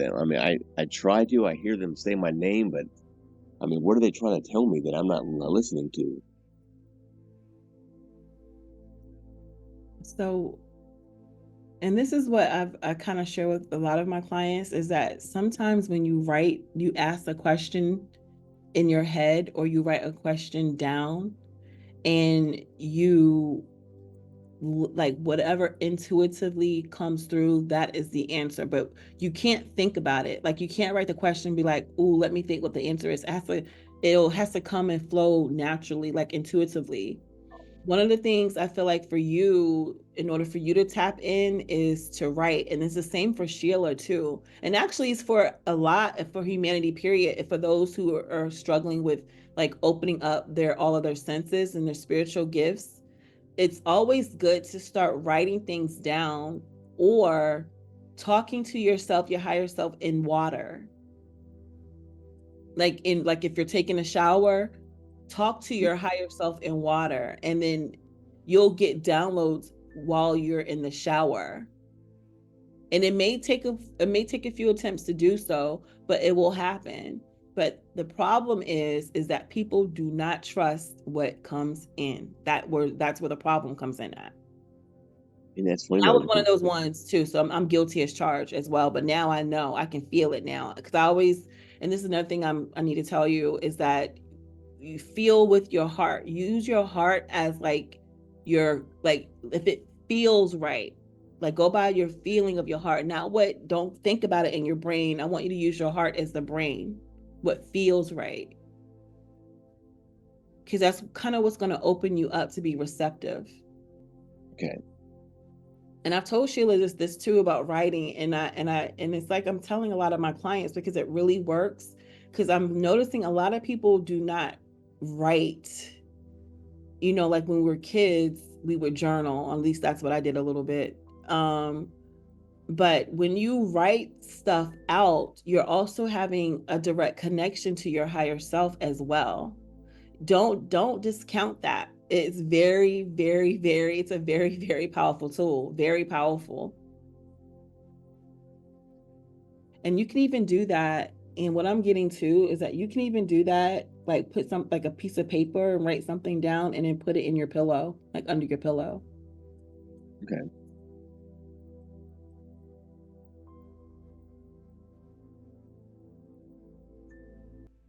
them. I mean, I try to. I hear them say my name, but I mean, what are they trying to tell me that I'm not listening to? So, and this is what I kind of share with a lot of my clients is that sometimes when you write, you ask a question in your head or you write a question down and you like whatever intuitively comes through, that is the answer. But you can't think about it. Like you can't write the question and be like, "Ooh, let me think what the answer is." It has to come and flow naturally, like intuitively. One of the things I feel like for you, in order for you to tap in, is to write. And it's the same for Sheila too. And actually it's for a lot for humanity, period. For those who are struggling with like opening up their all of their senses and their spiritual gifts, it's always good to start writing things down or talking to yourself, your higher self, in water. Like if you're taking a shower, talk to your higher self in water, and then you'll get downloads while you're in the shower. And it may take a few attempts to do so, but it will happen. But the problem is that people do not trust what comes in. That's where the problem comes in at. And that's funny I though. was one of those ones too, so I'm guilty as charged as well. But now I know I can feel it now because I always, and this is another thing I need to tell you is that you feel with your heart. Use your heart as like your like if it feels right, like go by your feeling of your heart. Not what. Don't think about it in your brain. I want you to use your heart as the brain. What feels right, because that's kind of what's going to open you up to be receptive. Okay. And I've told Sheila this too about writing, and it's like I'm telling a lot of my clients because it really works. Because I'm noticing a lot of people do not write. Like when we were kids, we would journal. At least that's what I did a little bit. But when you write stuff out, you're also having a direct connection to your higher self as well. Don't discount that. It's very, very, very, it's a very, very powerful tool, very powerful. And you can even do that. And what I'm getting to is that you can even do that, like put some like a piece of paper and write something down and then put it in your pillow, like under your pillow. Okay.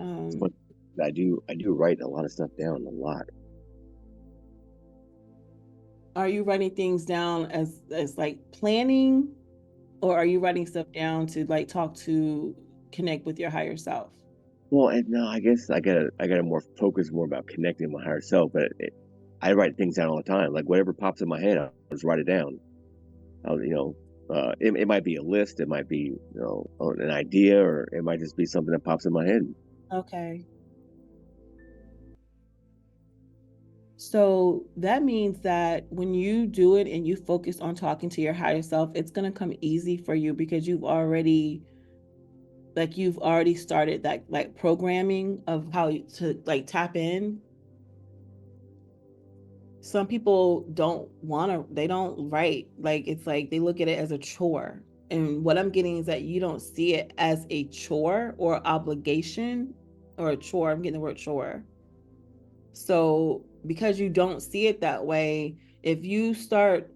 It's Um, funny. I do write a lot of stuff down, a lot. are you writing things down as like planning, or are you writing stuff down to like talk to connect with your higher self? Well, and no, I guess I gotta more focus more about connecting with my higher self. But I write things down all the time. Like whatever pops in my head, I'll just write it down. It might be a list, it might be an idea, or it might just be something that pops in my head. Okay. So that means that when you do it and you focus on talking to your higher self, it's going to come easy for you because you've already started that like programming of how to like tap in. Some people they don't write. Like it's like they look at it as a chore. And what I'm getting is that you don't see it as a chore or obligation or a chore. I'm getting the word chore. So because you don't see it that way, if you start,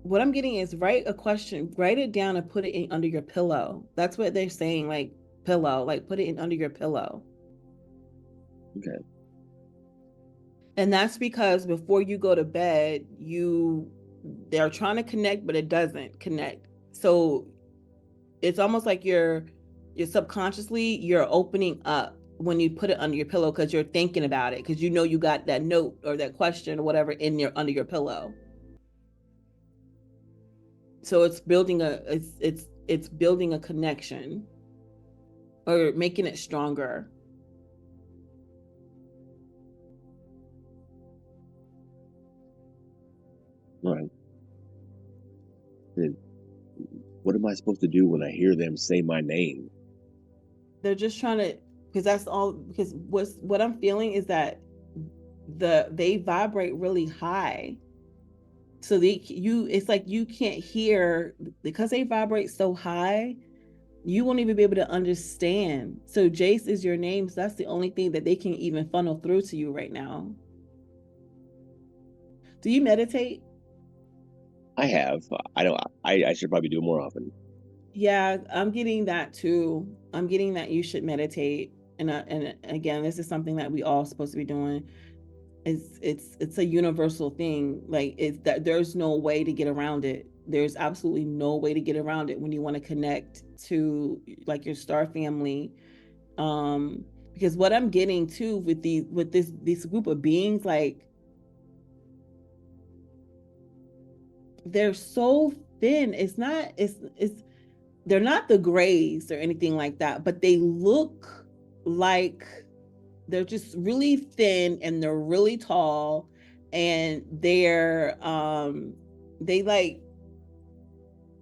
what I'm getting is write a question, write it down and put it in under your pillow. That's what they're saying, like pillow, like put it in under your pillow. Okay. And that's because before you go to bed, they're trying to connect, but it doesn't connect. So it's almost like you're subconsciously you're opening up when you put it under your pillow because you're thinking about it because you got that note or that question or whatever in your under your pillow. So it's building a connection or making it stronger. All right. Then what am I supposed to do when I hear them say my name? They're just trying to, because that's all, because what I'm feeling is that they vibrate really high. So it's like you can't hear because they vibrate so high. You won't even be able to understand. So Jace is your name. So that's the only thing that they can even funnel through to you right now. Do you meditate? I have. I don't. I should probably do it more often. Yeah, I'm getting that too. I'm getting that you should meditate. And again, this is something that we all supposed to be doing. It's a universal thing. Like it's that there's no way to get around it. There's absolutely no way to get around it when you want to connect to like your star family. Because what I'm getting too with this group of beings, like they're so thin. It's they're not the grays or anything like that, but they look like they're just really thin and they're really tall and they like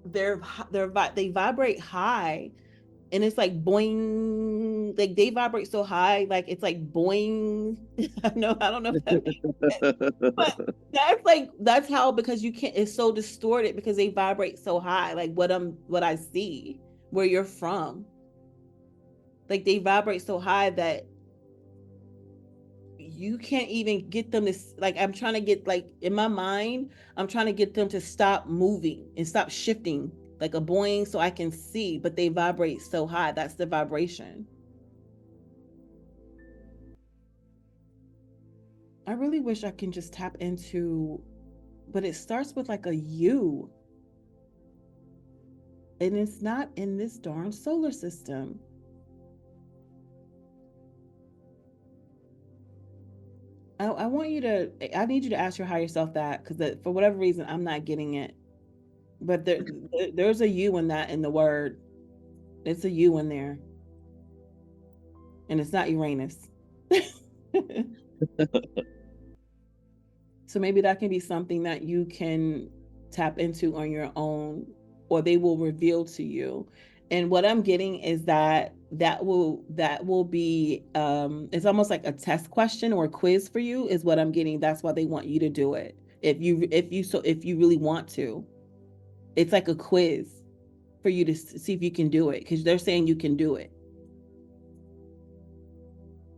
they vibrate high and it's like boing, like they vibrate so high like it's like boing. I don't know if that makes sense, but that's how, because you can't, it's so distorted because they vibrate so high, like what I see where you're from, like they vibrate so high that you can't even get them to, like I'm trying to get, like in my mind I'm trying to get them to stop moving and stop shifting like a boing so I can see, but they vibrate so high. That's the vibration. I really wish I can just tap into, but it starts with like a U, and it's not in this darn solar system. I want you to, I need you to ask your higher self that, because for whatever reason I'm not getting it. But there's a U in that, in the word. It's a U in there, and it's not Uranus. So maybe that can be something that you can tap into on your own, or they will reveal to you. And what I'm getting is that that will be it's almost like a test question or a quiz for you is what I'm getting. That's why they want you to do it. If you really want to. It's like a quiz for you to see if you can do it, because they're saying you can do it.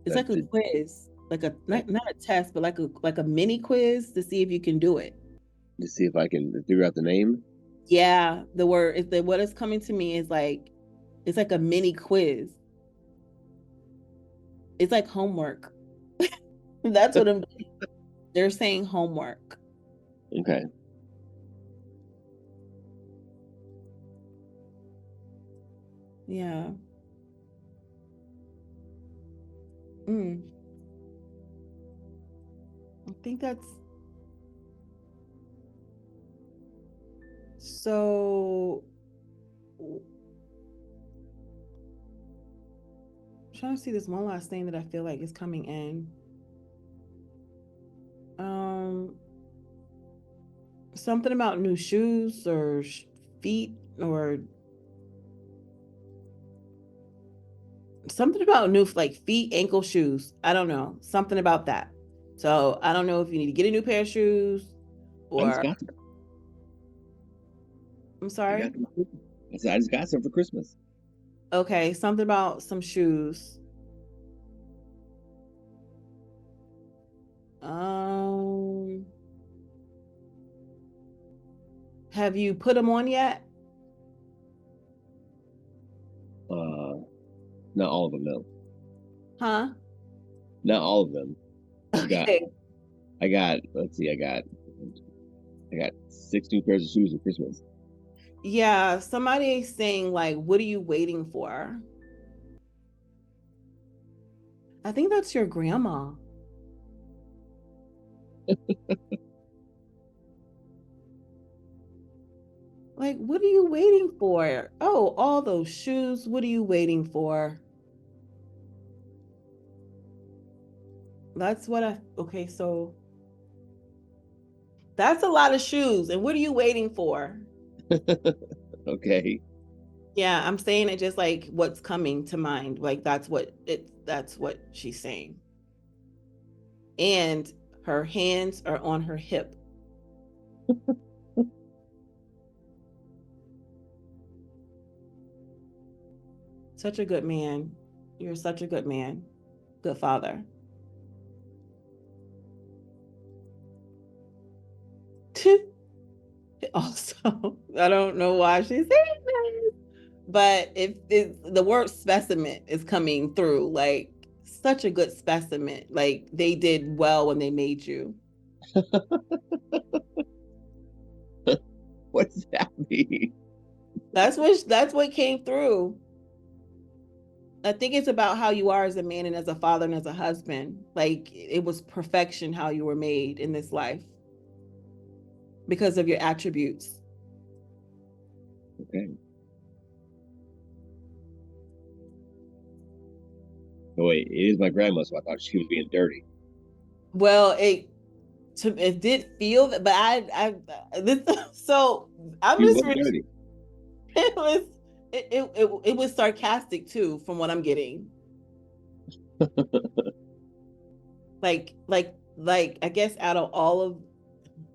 It's That like a to, quiz, like a not a test, but like a mini quiz to see if you can do it. to see if I can figure out the name. Yeah, the word is what is coming to me is like it's like a mini quiz. It's like homework. That's what I'm they're saying homework. Okay. Yeah. Mm. I think that's so. I'm trying to see this one last thing that I feel like is coming in. Um, Something about new shoes or feet or something about new, like feet, ankle shoes. I don't know. Something about that. So I don't know if you need to get a new pair of shoes I just or got them. I'm I sorry. got them. I said I just got some for Christmas. Okay, something about some shoes. Um, have you put them on yet? Uh, not all of them. No, Huh? not all of them. I've got. Okay. I got. Let's see. I got 6 new pairs of shoes for Christmas. Yeah, somebody saying like, what are you waiting for? I think that's your grandma. Like, what are you waiting for? Oh, all those shoes. What are you waiting for? That's what I, okay, so that's a lot of shoes. And what are you waiting for? Okay. Yeah, I'm saying it just like what's coming to mind. Like that's what she's saying. And her hands are on her hip. Such a good man. You're such a good man. Good father. Also, I don't know why she's saying this, but if the word specimen is coming through, like such a good specimen, like they did well when they made you. What does that mean? That's what came through. I think it's about how you are as a man and as a father and as a husband. Like it was perfection how you were made in this life because of your attributes. Okay. Oh wait, it is my grandma, so I thought she was being dirty. Well, it did feel that, but this so I She was misread. dirty. It was it was sarcastic too, from what I'm getting. Like I guess out of all of,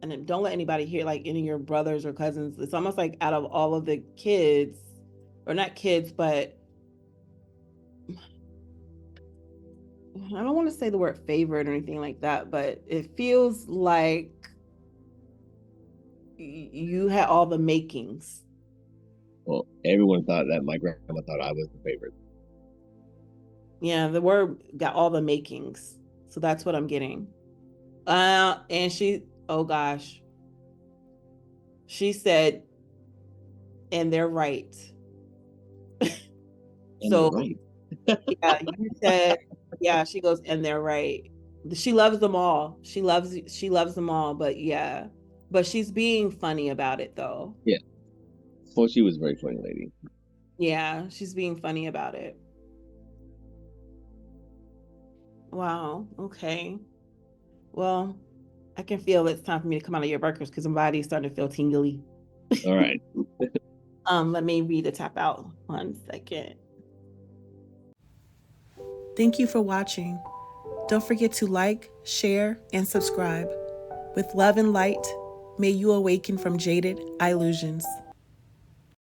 and don't let anybody hear, like any of your brothers or cousins, it's almost like out of all of the kids, or not kids, but I don't want to say the word favorite or anything like that, but it feels like you had all the makings. Well, everyone thought that my grandma thought I was the favorite. Yeah, the word got all the makings. So that's what I'm getting. And oh gosh, she said, and they're right. And they're So right. yeah, you said, yeah, she goes, and they're right. She loves them all. She loves them all, but yeah. But she's being funny about it though. Yeah. Well, she was a very funny lady. Yeah, she's being funny about it. Wow. Okay. Well, I can feel it's time for me to come out of your burgers because my body's starting to feel tingly. All right. Let me read the tap out 1 second. Thank you for watching. Don't forget to like, share, and subscribe. With love and light, may you awaken from jaded illusions.